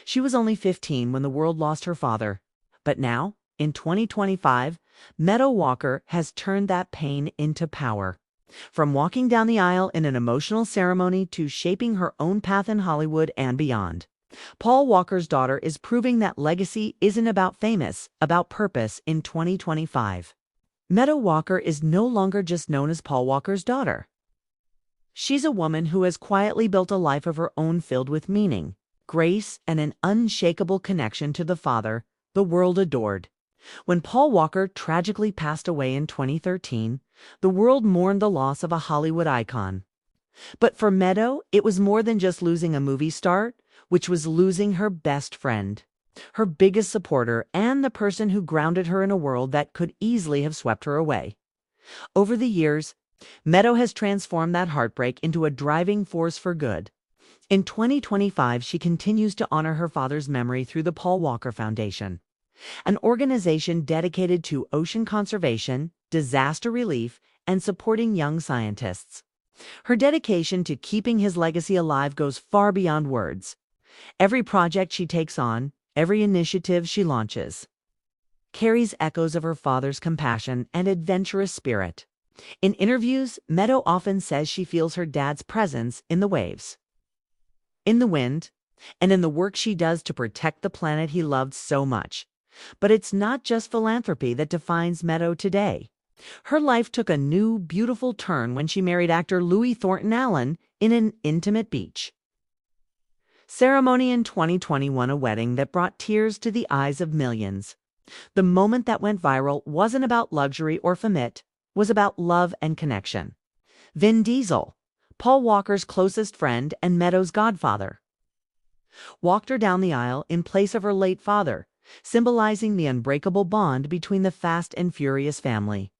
She was only 15 when the world lost her father. But now, in 2025, Meadow Walker has turned that pain into power. From walking down the aisle in an emotional ceremony to shaping her own path in Hollywood and beyond, Paul Walker's daughter is proving that legacy isn't about famous, about purpose in 2025. Meadow Walker is no longer just known as Paul Walker's daughter. She's a woman who has quietly built a life of her own filled with meaning, grace, and an unshakable connection to the father the world adored. When Paul Walker tragically passed away in 2013, the world mourned the loss of a Hollywood icon. But for Meadow, it was more than just losing a movie star, which was losing her best friend, her biggest supporter, and the person who grounded her in a world that could easily have swept her away. Over the years, Meadow has transformed that heartbreak into a driving force for good. In 2025, she continues to honor her father's memory through the Paul Walker Foundation, an organization dedicated to ocean conservation, disaster relief, and supporting young scientists. Her dedication to keeping his legacy alive goes far beyond words. Every project she takes on, every initiative she launches, carries echoes of her father's compassion and adventurous spirit. In interviews, Meadow often says she feels her dad's presence in the waves, in the wind, and in the work she does to protect the planet he loved so much. But it's not just philanthropy that defines Meadow today. Her life took a new, beautiful turn when she married actor Louis Thornton Allen in an intimate beach ceremony in 2021, a wedding that brought tears to the eyes of millions. The moment that went viral wasn't about luxury or fame, it was about love and connection. Vin Diesel, Paul Walker's closest friend and Meadow's godfather, walked her down the aisle in place of her late father, symbolizing the unbreakable bond between the Fast and Furious family.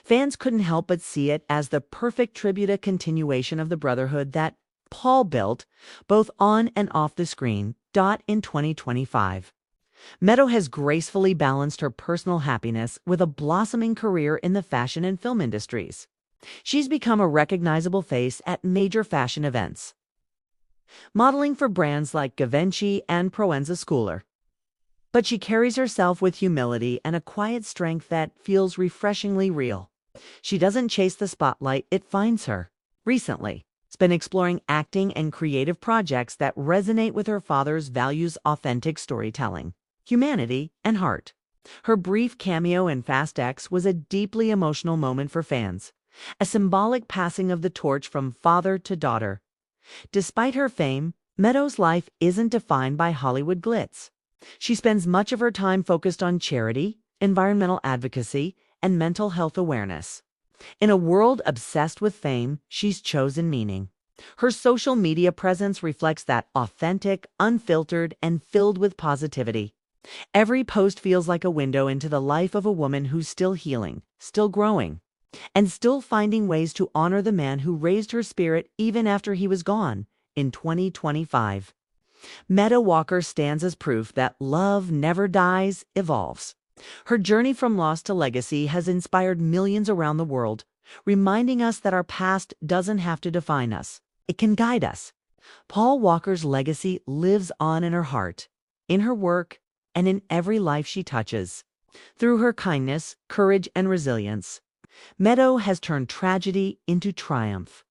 Fans couldn't help but see it as the perfect tribute, a continuation of the brotherhood that Paul built, both on and off the screen. In 2025, Meadow has gracefully balanced her personal happiness with a blossoming career in the fashion and film industries. She's become a recognizable face at major fashion events, modeling for brands like Givenchy and Proenza Schouler. But she carries herself with humility and a quiet strength that feels refreshingly real. She doesn't chase the spotlight, it finds her. Recently, she's been exploring acting and creative projects that resonate with her father's values: authentic storytelling, humanity, and heart. Her brief cameo in Fast X was a deeply emotional moment for fans, a symbolic passing of the torch from father to daughter. Despite her fame, Meadow's life isn't defined by Hollywood glitz. She spends much of her time focused on charity, environmental advocacy, and mental health awareness. In a world obsessed with fame, she's chosen meaning. Her social media presence reflects that: authentic, unfiltered, and filled with positivity. Every post feels like a window into the life of a woman who's still healing, still growing, and still finding ways to honor the man who raised her spirit even after he was gone. In 2025, Meadow Walker stands as proof that love never dies, evolves. Her journey from loss to legacy has inspired millions around the world, reminding us that our past doesn't have to define us. It can guide us. Paul Walker's legacy lives on in her heart, in her work, and in every life she touches. Through her kindness, courage, and resilience, Meadow has turned tragedy into triumph,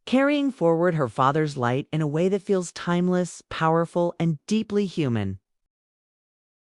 carrying forward her father's light in a way that feels timeless, powerful, and deeply human.